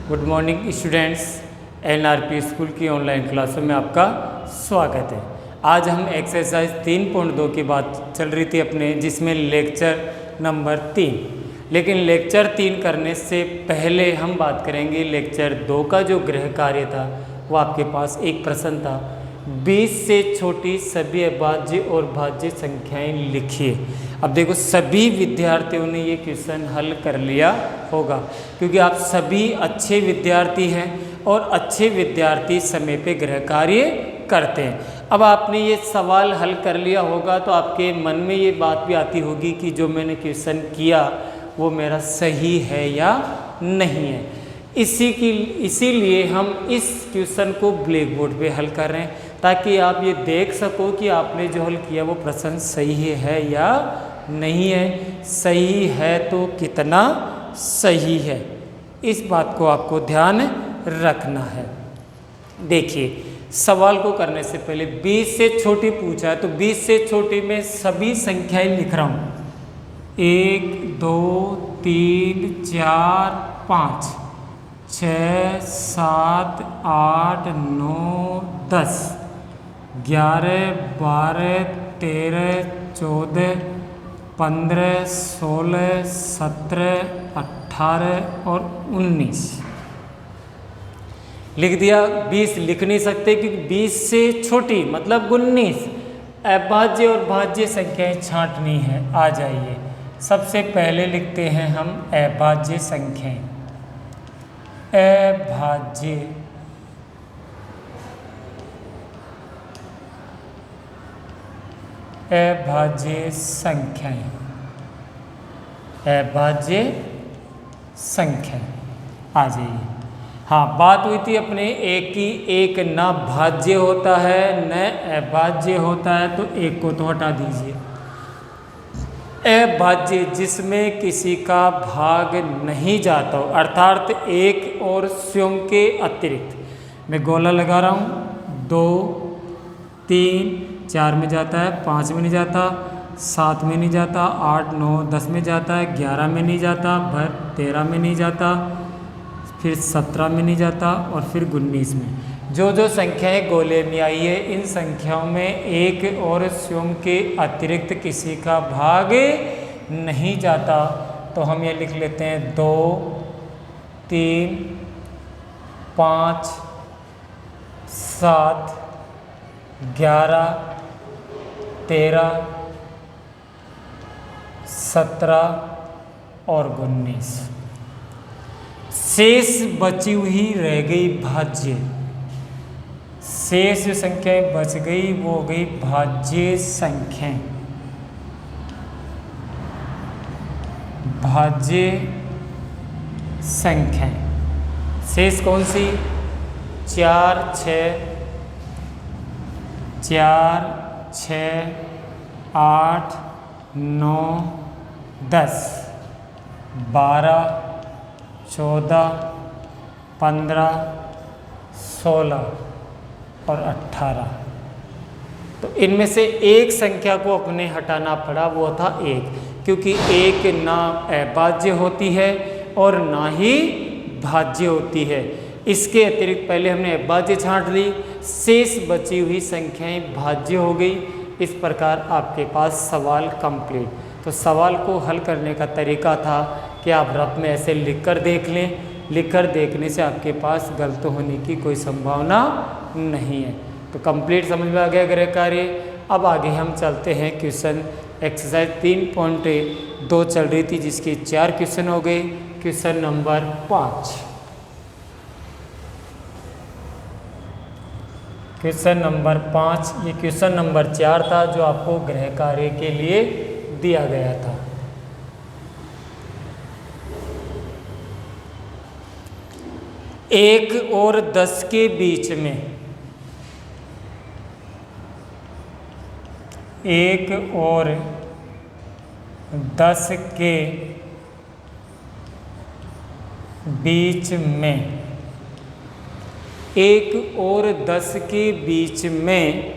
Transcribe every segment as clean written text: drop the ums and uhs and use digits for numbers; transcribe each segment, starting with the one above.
Good morning students. NRP school की online क्लासों में आपका स्वागत है। आज हम एक्सरसाइज 3.2 की बात चल रही थी अपने, जिसमें लेक्चर नंबर 3। लेकिन लेक्चर 3 करने से पहले हम बात करेंगे लेक्चर 2 का जो गृह कार्य था। वो आपके पास एक प्रश्न था, 20 से छोटी सभी अभाज्य और भाज्य संख्याएं लिखिए। अब देखो, सभी विद्यार्थियों ने ये क्वेश्चन हल कर लिया होगा, क्योंकि आप सभी अच्छे विद्यार्थी हैं और अच्छे विद्यार्थी समय पे गृह कार्य करते हैं। अब आपने ये सवाल हल कर लिया होगा तो आपके मन में ये बात भी आती होगी कि जो मैंने क्वेश्चन किया वो मेरा सही है या नहीं है। इसीलिए हम इस क्वेश्चन को ब्लैक बोर्ड पे हल कर रहे हैं, ताकि आप ये देख सको कि आपने जो हल किया वो प्रश्न सही है या नहीं है। सही है तो कितना सही है, इस बात को आपको ध्यान रखना है। देखिए, सवाल को करने से पहले 20 से छोटी पूछा है, तो 20 से छोटी में सभी संख्याएं लिख रहा हूँ। 1 2 3 4 5 6 7 8 9 10 11 12 13 14 15 16 17 18 और 19 लिख दिया। 20 लिख नहीं सकते क्योंकि 20 से छोटी मतलब 19 अभाज्य और भाज्य संख्याएं छांटनी है। आ जाइए, सबसे पहले लिखते हैं हम अभाज्य संख्याएं। अभाज्य संख्याएं, अभाज्य संख्याएं। आ जाइए। हाँ, बात हुई थी अपने एक की, एक न भाज्य होता है न अभाज्य होता है, तो एक को तो हटा दीजिए। अभाज्य जिसमें किसी का भाग नहीं जाता हो, अर्थात एक और स्वयं के अतिरिक्त। मैं गोला लगा रहा हूँ। 2 3 4 में जाता है, 5 में नहीं जाता, 7 में नहीं जाता, 8 9 10 में जाता है, 11 में नहीं जाता, 13 में नहीं जाता, फिर 17 में नहीं जाता और फिर 19 में। जो जो संख्याएं गोले में आई है, इन संख्याओं में एक और स्वयं के अतिरिक्त किसी का भाग नहीं जाता, तो हम ये लिख लेते हैं 2 3 5 7 11 13 17 और 19। शेष बची हुई रह गई भाज्य। शेष जो संख्याएं बच गई वो हो गई भाज्य संख्याएं। भाज्य संख्याएं शेष कौन सी? 4 6 4 6 8 9 10 12 14 15 16 और 18। तो इनमें से एक संख्या को अपने हटाना पड़ा, वो था 1, क्योंकि 1 ना अभाज्य होती है और ना ही भाज्य होती है। इसके अतिरिक्त पहले हमने अभाज्य छांट ली, शेष बची हुई संख्याएं भाज्य हो गई। इस प्रकार आपके पास सवाल कंप्लीट। तो सवाल को हल करने का तरीका था कि आप रफ में ऐसे लिखकर देख लें। लिखकर देखने से आपके पास गलत होने की कोई संभावना नहीं है। तो कंप्लीट समझ में आ गया गृह कार्य। अब आगे हम चलते हैं क्वेश्चन एक्सरसाइज 3.2 चल रही थी, जिसके 4 क्वेश्चन हो गए। Question number 5। क्वेश्चन नंबर 5, ये क्वेश्चन नंबर 4 था जो आपको गृह कार्य के लिए दिया गया था। एक और 10 के बीच में, 1 और 10 के बीच में, 1 और 10 के बीच में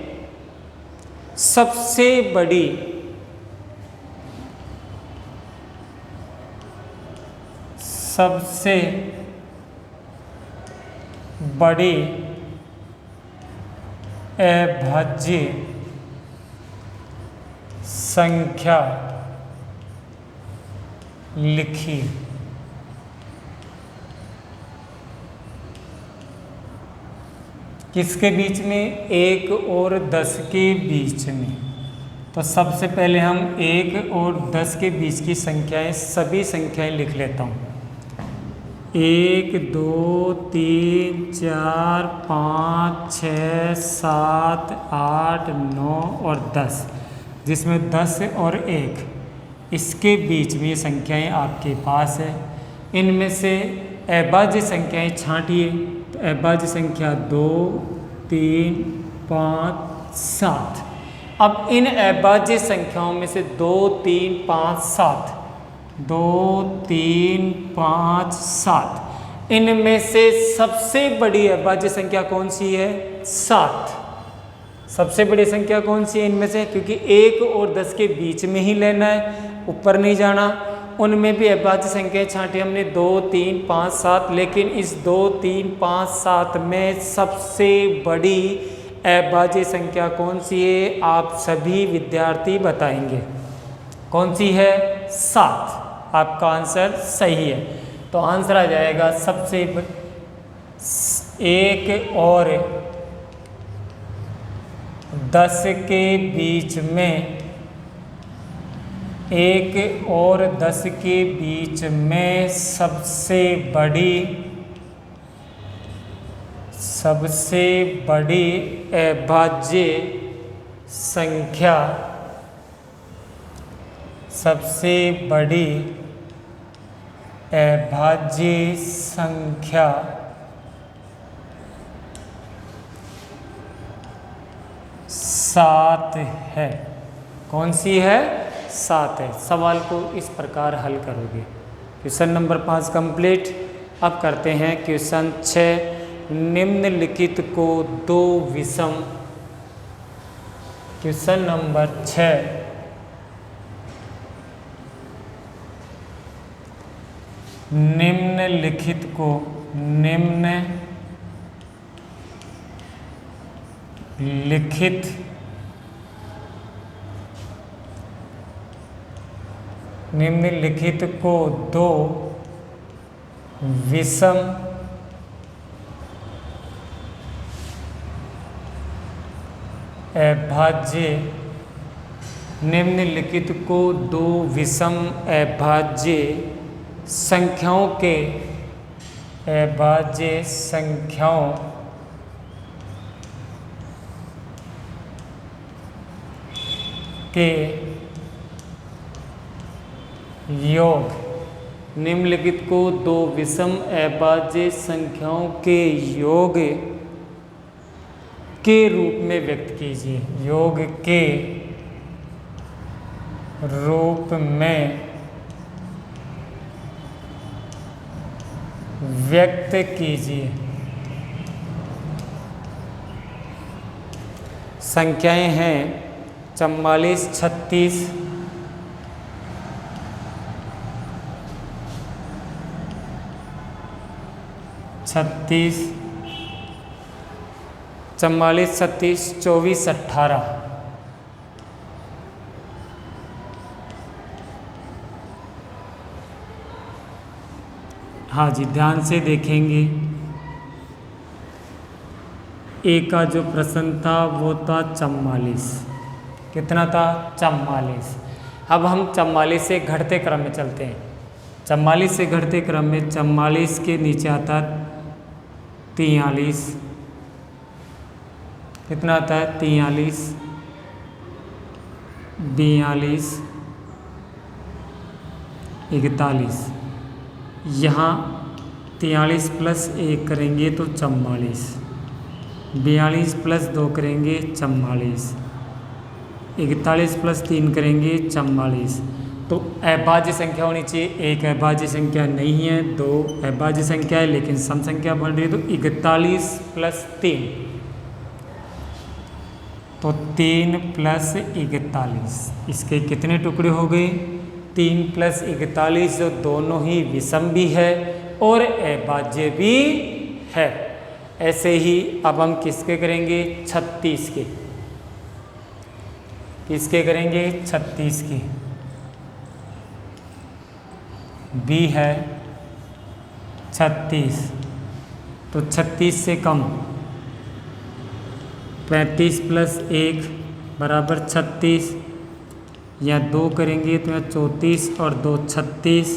सबसे बड़ी सबसे बड़ी अभाज्य संख्या लिखी। किसके बीच में? 1 और 10 के बीच में। तो सबसे पहले हम 1 और 10 के बीच की संख्याएं, सभी संख्याएं लिख लेता हूँ। 1 2 3 4 5 6 7 8 9 और 10, जिसमें 10 और 1 इसके बीच में ये संख्याएं आपके पास है। इनमें से अभाज्य संख्याएं छांटिए। तो अभाज्य संख्या 2 3 5 7। अब इन अभाज्य संख्याओं में से 2 3 5 7, 2 3 5 7, इनमें से सबसे बड़ी अभाज्य संख्या कौन सी है? 7। सबसे बड़ी संख्या कौन सी है इनमें से? क्योंकि 1 और 10 के बीच में ही लेना है, ऊपर नहीं जाना। उनमें भी अभाज्य संख्या छांटी हमने 2 3 5 7, लेकिन इस 2 3 5 7 में सबसे बड़ी अभाज्य संख्या कौन सी है? आप सभी विद्यार्थी बताएंगे। कौन सी है? 7। आपका आंसर सही है। तो आंसर आ जाएगा सबसे 1 और 10 के बीच में, 1 और 10 के बीच में सबसे बड़ी अभाज्य संख्या, सबसे बड़ी अभाज्य संख्या 7 है। कौन सी है? 7 है। सवाल को इस प्रकार हल करोगे। Question number 5 complete. अब करते हैं क्वेश्चन 6। निम्नलिखित को 2 विषम, क्वेश्चन नंबर 6। निम्नलिखित को निम्नलिखित को 2 विषम अभाज्य, निम्नलिखित को 2 विषम अभाज्य संख्याओं के योग, निम्नलिखित को 2 विषम अभाज्य संख्याओं के योग के रूप में व्यक्त कीजिए। योग के रूप में व्यक्त कीजिए। संख्याएं हैं 44 36 36 44 36 24 18। हाँ जी, ध्यान से देखेंगे। ए का जो प्रश्न था वो था 44। कितना था? 44। अब हम 44 से घटते क्रम में चलते हैं। 44 से घटते क्रम में 44 के नीचे आता 43। कितना आता है? 43 42 41। यहाँ 43 प्लस 1 करेंगे तो 44, 42 प्लस 2 करेंगे 44, 41 प्लस 3 करेंगे 44। तो अभाज्य संख्या होनी चाहिए। एक अभाज्य संख्या नहीं है, 2 अभाज्य संख्या है, लेकिन सम संख्या बन रही है। तो 41 प्लस 3, तो 3 प्लस 41, इसके कितने टुकड़े हो गए? 3 प्लस 41, जो दोनों ही विषम भी है और अभाज्य भी है। ऐसे ही अब हम किसके करेंगे, 36 के, किसके करेंगे, 36 के। बी है 36, तो 36 से कम 35 + 1 बराबर 36, या 2 करेंगे तो यहाँ 34 और 2 36,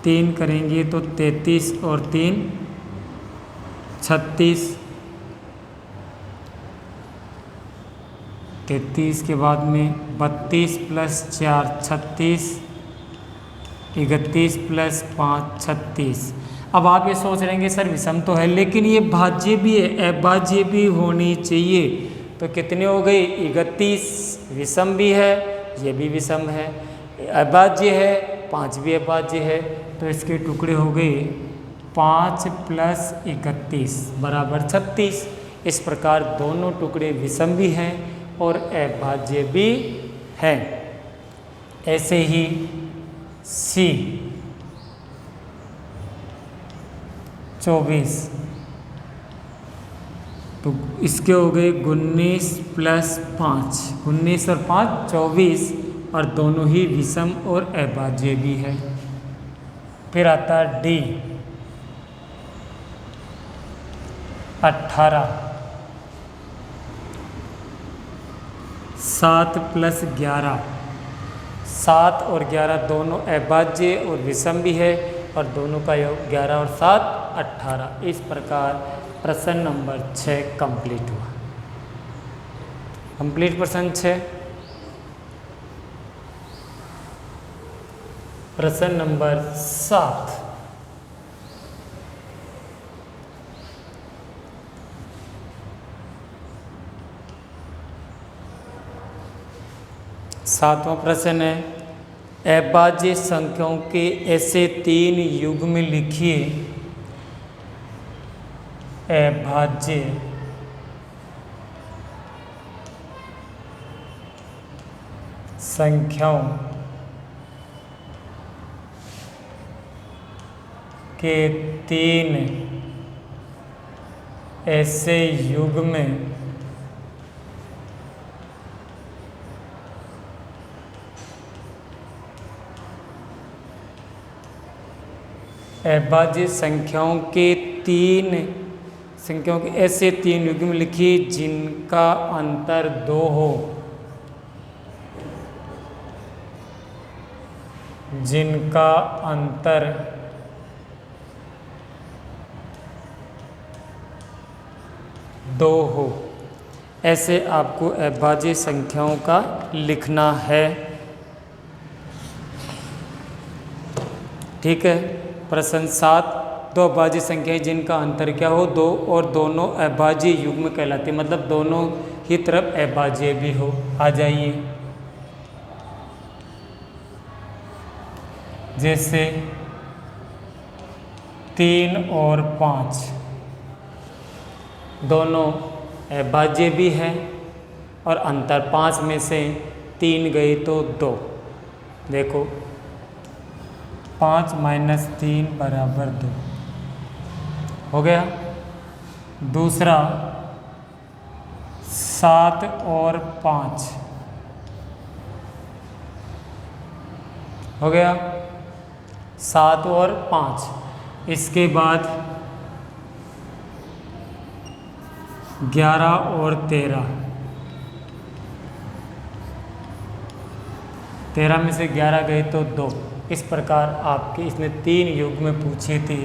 3 करेंगे तो 33 और 3 36, 33 के बाद में 32 + 4 36, 31 + 5 36। अब आप ये सोच रहे हैं सर विषम तो है लेकिन ये भाज्य भी है, अभाज्य भी होनी चाहिए, तो कितने हो गए, 31 विषम भी है, ये भी विषम है, अभाज्य है, 5 भी अभाज्य है, तो इसके टुकड़े हो गए 5 + 31 बराबर 36। इस प्रकार दोनों टुकड़े विषम भी हैं और अभाज्य भी हैं। ऐसे ही सी 24, तो इसके हो गए 19 + 5, 19 और 5 24, और दोनों ही विषम और अभाज्य भी है। फिर आता है डी 18, 7 + 11, 7 और 11 दोनों अभाज्य और विषम भी है, और दोनों का योग 11 और 7 18। इस प्रकार प्रश्न नंबर 6 कंप्लीट हुआ। कंप्लीट प्रश्न 6। प्रश्न नंबर 7, सातवां प्रश्न है, अभाज्य संख्याओं के ऐसे 3 युग्म लिखिए। अभाज्य संख्याओं के 3 ऐसे युग्म अभाज्य संख्याओं के 3 संख्याओं के ऐसे 3 युग्म लिखिए जिनका अंतर 2 हो, जिनका अंतर 2 हो। ऐसे आपको अभाज्य संख्याओं का लिखना है। ठीक है। प्रश्न 7, 2 अभाज्य संख्याएं जिनका अंतर क्या हो, 2 और दोनों अभाज्य युग्म कहलाते, मतलब दोनों ही तरफ अभाज्य भी हो। आ जाइए, जैसे 3 और 5 दोनों अभाज्य भी हैं और अंतर 5 में से 3 गए तो 2। देखो 5 - 3 बराबर 2 हो गया। दूसरा 7 और 5 हो गया, 7 और 5। इसके बाद 11 और 13, 13 में से 11 गए तो 2। इस प्रकार आपके इसने 3 युग्म पूछे थे,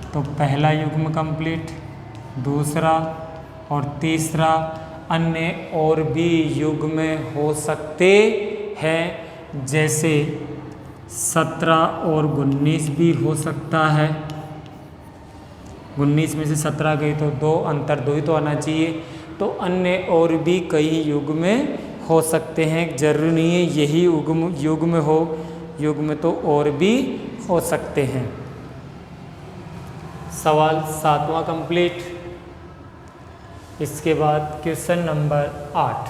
तो पहला युग्म कंप्लीट, दूसरा और तीसरा। अन्य और भी युग्म हो सकते हैं, जैसे 17 और 19 भी हो सकता है। 19 में से 17 गए तो 2, अंतर 2 ही तो आना चाहिए। तो अन्य और भी कई युग्म हो सकते हैं, जरूरी नहीं है यही युग्म हो, युग्म तो और भी हो सकते हैं। सवाल 7वां कंप्लीट। इसके बाद क्वेश्चन नंबर 8।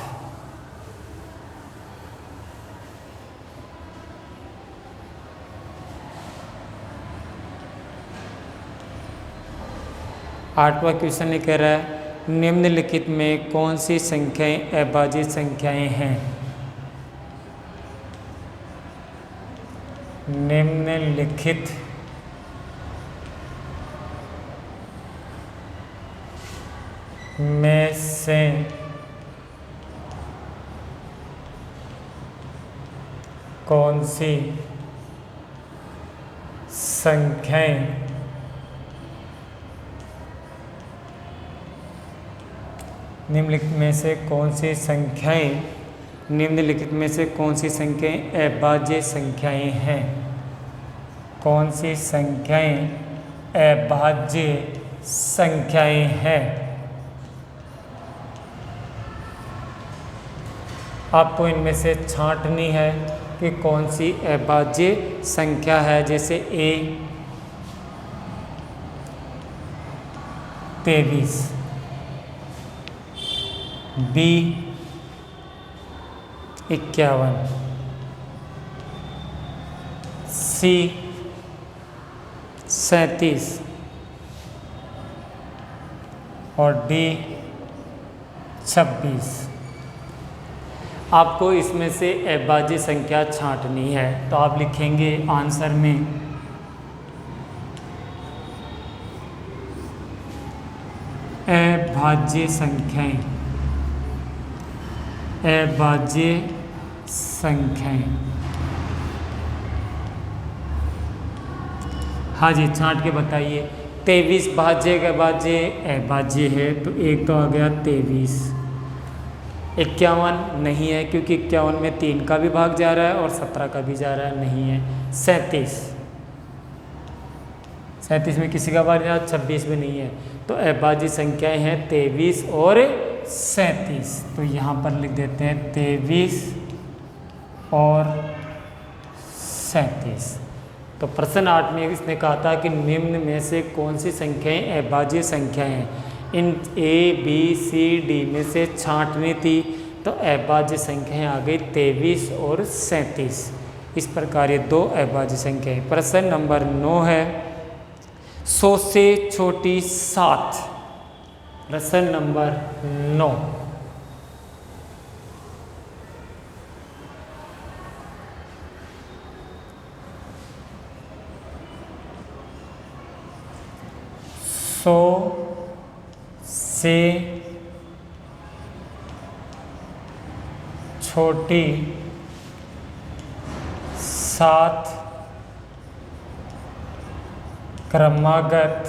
8वां क्वेश्चन ये कह रहा है निम्नलिखित में कौन सी संख्याएं अभाज्य संख्याएं हैं। निम्नलिखित में से कौन सी संख्याएं निम्नलिखित में से कौन सी संख्याएं निम्नलिखित में से कौन सी संख्याएं अभाज्य संख्याएं हैं। कौन सी संख्याएं अभाज्य संख्याएं हैं। आपको इनमें से छांटनी है कि कौन सी अभाज्य संख्या है। जैसे ए 23, बी 51, सी 37 और डी 26। आपको इसमें से अभाज्य संख्या छांटनी है तो आप लिखेंगे आंसर में अभाज्य संख्याएं। अभाज्य संख्याएं, हाँ जी छांट के बताइए। 23 भाज्य का भाज्य अभाज्य है तो एक तो आ गया 23। 51 नहीं है क्योंकि 51 में 3 का भी भाग जा रहा है और 17 का भी जा रहा है, नहीं है। 37 में किसी का भाग जा रहा है, 26 में नहीं है। तो अभाज्य संख्याएं हैं 23 और 37। तो यहाँ पर लिख देते हैं 23 और 37। तो प्रश्न 8 में इसने कहा था कि निम्न में से कौन सी संख्याएं अभाज्य संख्याएं हैं। इन ए बी सी डी में से छांटनी थी तो अभाज्य संख्याएं आ गई 23 और 37। इस प्रकार ये दो अभाज्य संख्याएं। प्रश्न नंबर 9 है 100 से छोटी 7। प्रश्न नंबर 9। से छोटी 7 क्रमागत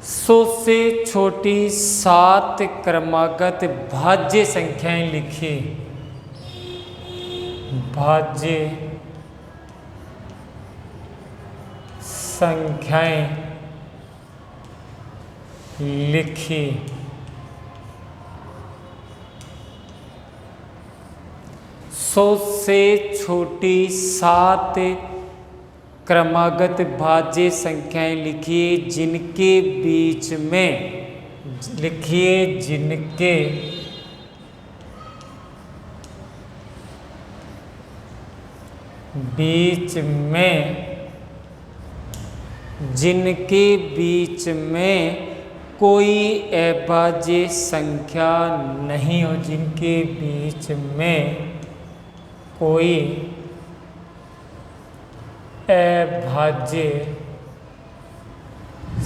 100 से छोटी 7 क्रमागत भाज्य संख्याएं लिखिए। भाज्य संख्याएं लिखिए। 100 से छोटी 7 क्रमागत भाज्य संख्याएं लिखिए जिनके बीच में लिखिए जिनके बीच में जिनके बीच में कोई अभाज्य संख्या नहीं हो। जिनके बीच में कोई अभाज्य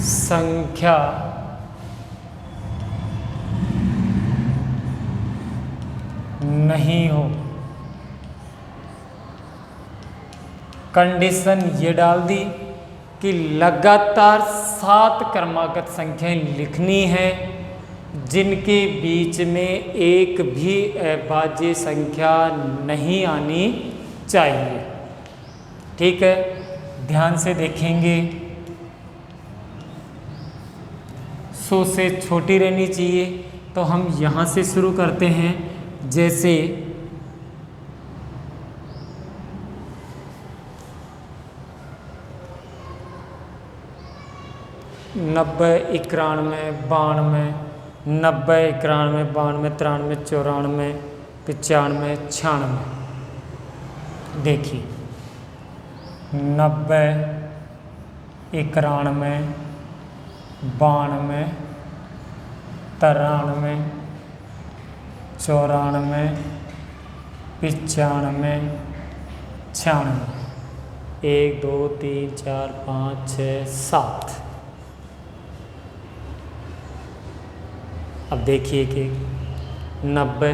संख्या नहीं हो। कंडीशन ये डाल दी कि लगातार 7 क्रमागत संख्याएं लिखनी है जिनके बीच में एक भी अभाज्य संख्या नहीं आनी चाहिए। ठीक है, ध्यान से देखेंगे। 100 से छोटी रहनी चाहिए तो हम यहाँ से शुरू करते हैं। जैसे 90, 91, 92, 90, 91, 92, 93, 94, 95, 96। देखिए 90, 91, 92, 93, 94, 95, 96। 1 2 3 4 5 6 7। अब देखिए कि 90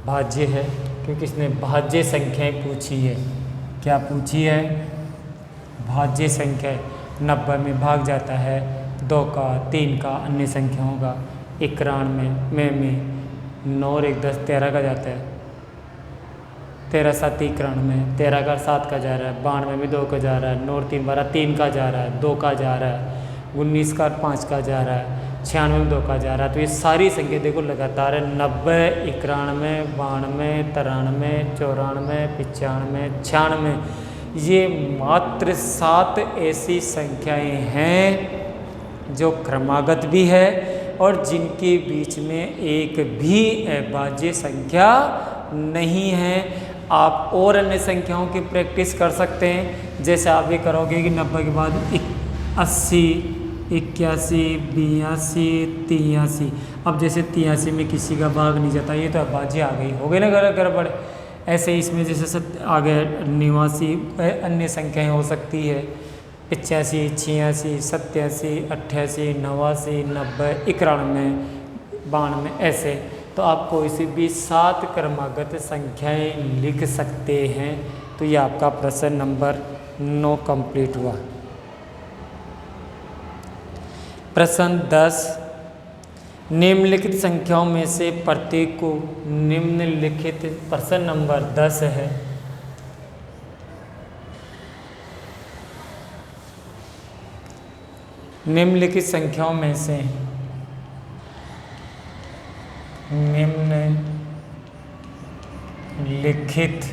भाज्य है, क्योंकि इसने भाज्य संख्याएं पूछी है। क्या पूछी है? भाज्य संख्या। 90 में भाग जाता है 2 का, 3 का, अन्य संख्याओं का। 91 में 9 और 1 10, 13 का जाता है। 13 7 91, 13 का 7 का जा रहा है। 92 में 2 का जा रहा है। 9 और 3 12, 3 का जा रहा है, 2 का जा रहा है। 19 का 5 का जा रहा है। 96 में 2 का जा रहा है। तो ये सारी संख्या देखो लगातार है। 90, 91, 92, 93, 94, 95, 96। ये मात्र 7 ऐसी संख्याएं हैं जो क्रमागत भी है और जिनके बीच में एक भी अभाज्य संख्या नहीं है। आप और अन्य संख्याओं की प्रैक्टिस कर सकते हैं, जैसे आप भी करोगे कि 90 के बाद 80, 81, 82, 83। अब जैसे 83 में किसी का भाग नहीं जाता, ये तो अभाज्य आ गई, हो गई ना गड़बड़। ऐसे इसमें जैसे आगे 89 अन्य संख्याएं हो सकती है। 85, 86, 87, 88, 89, 90, 91, 92, ऐसे। तो आप कोई सी भी 7 क्रमागत संख्याएं लिख सकते हैं। तो ये आपका प्रश्न नंबर 9 कंप्लीट हुआ। प्रश्न 10, निम्नलिखित संख्याओं में से प्रत्येक को निम्नलिखित। प्रश्न नंबर 10 है, निम्नलिखित संख्याओं में से निम्नलिखित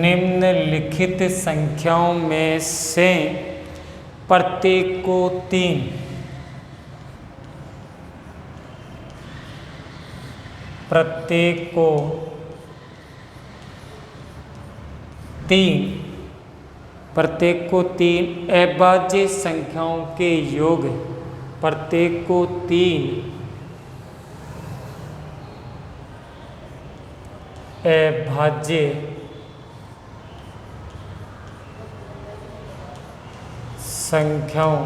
निम्नलिखित संख्याओं में से प्रत्येक को 3 अभाज्य संख्याओं के योग। प्रत्येक को 3 अभाज्य संख्याओं,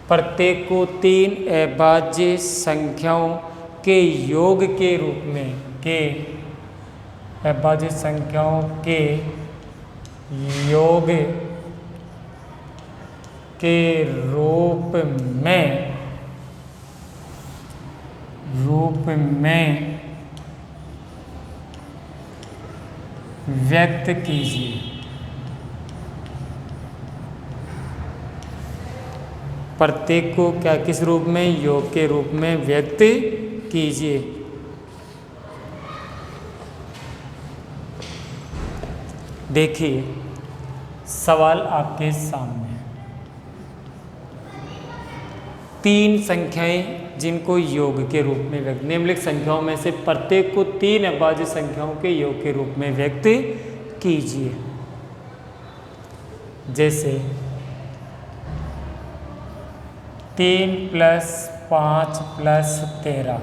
प्रत्येक को 3 अभाज्य संख्याओं के योग के रूप में, के अभाज्य संख्याओं के योग के रूप में व्यक्त कीजिए। प्रत्येक को क्या, किस रूप में? योग के रूप में व्यक्त कीजिए। देखिए सवाल आपके सामने, 3 संख्याएं जिनको योग के रूप में व्यक्त, निम्नलिखित संख्याओं में से प्रत्येक को 3 अभाज्य संख्याओं के योग के रूप में व्यक्त कीजिए। जैसे 3 + 5 + 13,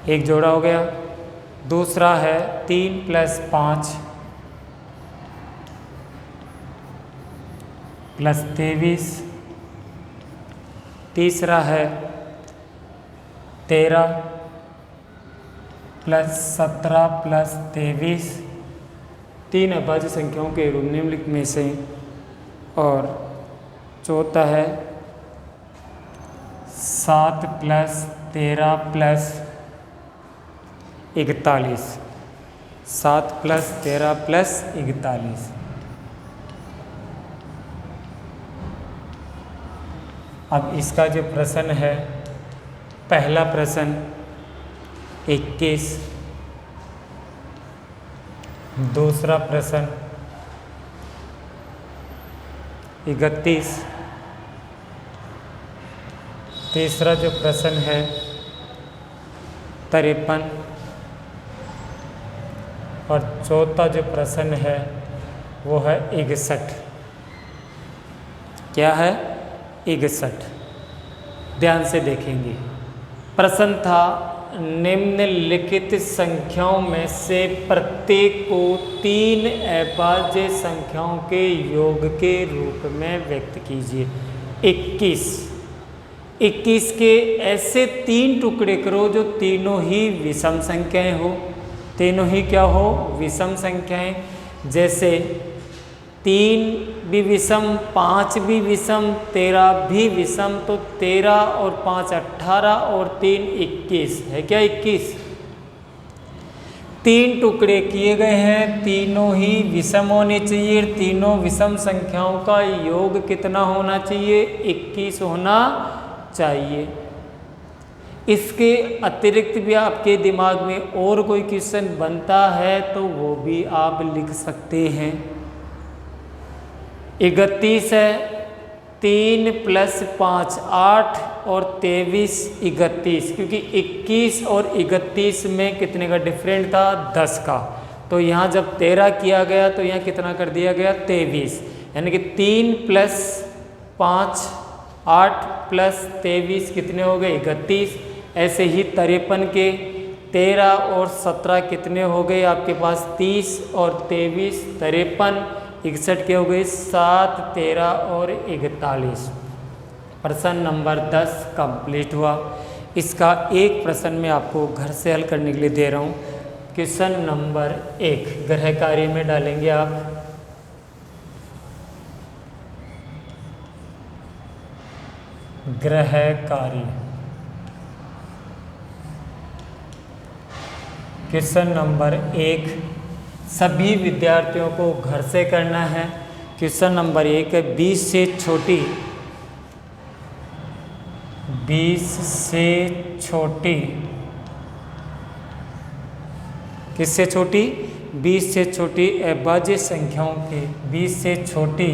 एक जोड़ा हो गया। दूसरा है 3 + 5 + 23। तीसरा है 13 + 17 + 23, 3 अभाज्य संख्याओं के रूप निम्नलिखित में से। और चौथा है 7 + 13 + 41, 7 + 13 + 41। अब इसका जो प्रश्न है, पहला प्रश्न 21, दूसरा प्रश्न 31, तीसरा जो प्रश्न है 53 और चौथा जो प्रश्न है वो है 61। क्या है? 61। ध्यान से देखेंगे। प्रश्न था निम्नलिखित संख्याओं में से प्रत्येक को 3 अभाज्य संख्याओं के योग के रूप में व्यक्त कीजिए। 21 के ऐसे 3 टुकड़े करो जो तीनों ही विषम संख्याएं हो। तीनों ही क्या हो? विषम संख्याएं। जैसे 3 भी विषम, 5 भी विषम, 13 भी विषम। तो 13 और 5 18 और 3 21 है। क्या? 21। 3 टुकड़े किए गए हैं, तीनों ही विषम होने चाहिए। तीनों विषम संख्याओं का योग कितना होना चाहिए? 21 होना चाहिए। इसके अतिरिक्त भी आपके दिमाग में और कोई क्वेश्चन बनता है तो वो भी आप लिख सकते हैं। 31 है, 3 + 5 8 और 23 31, क्योंकि 21 और 31 में कितने का डिफरेंट था? 10 का। तो यहाँ जब 13 किया गया तो यहाँ कितना कर दिया गया? 23। यानी कि 3 + 5 8 + 23 कितने हो गए? 31। ऐसे ही 53 के 13 और 17 कितने हो गए आपके पास? 30 और 23 53। 61 के हो गए 7 13 और 41। प्रश्न नंबर 10 कंप्लीट हुआ। इसका एक प्रश्न मैं आपको घर से हल करने के लिए दे रहा हूँ। क्वेश्चन नंबर 1 गृह कार्य में डालेंगे आप। गृह कार्य क्वेश्चन नंबर 1 सभी विद्यार्थियों को घर से करना है। क्वेश्चन नंबर 1 है 20 से छोटी किससे छोटी? 20 से छोटी अभाज्य संख्याओं के 20 से छोटी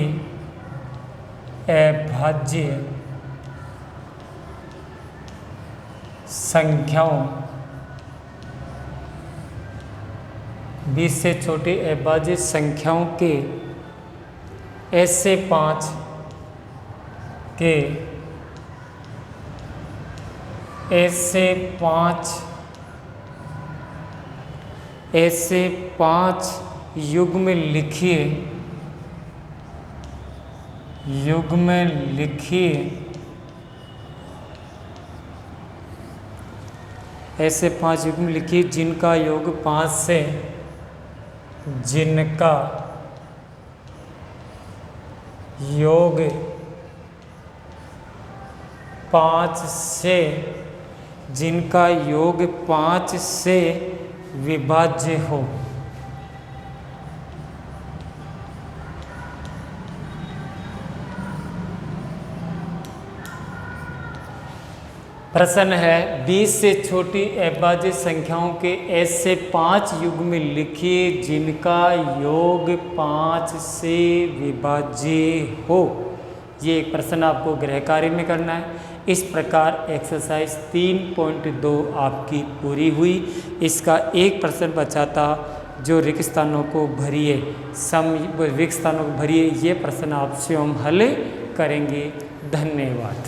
अभाज्य संख्याओं 20 से छोटी अभाज्य संख्याओं के ऐसे 5 युग्म लिखिए। ऐसे 5 युग्म लिखिए जिनका योग 5 से जिनका योग 5 से विभाज्य हो। प्रश्न है 20 से छोटी अभाज्य संख्याओं के ऐसे 5 युग्म लिखिए जिनका योग 5 से विभाज्य हो। ये एक प्रश्न आपको गृह कार्य में करना है। इस प्रकार एक्सरसाइज 3.2 आपकी पूरी हुई। इसका एक प्रश्न बचा था जो रिक्त स्थानों को भरिए, रिक्त स्थानों को भरिए। ये प्रश्न आपसे हम हल करेंगे। धन्यवाद।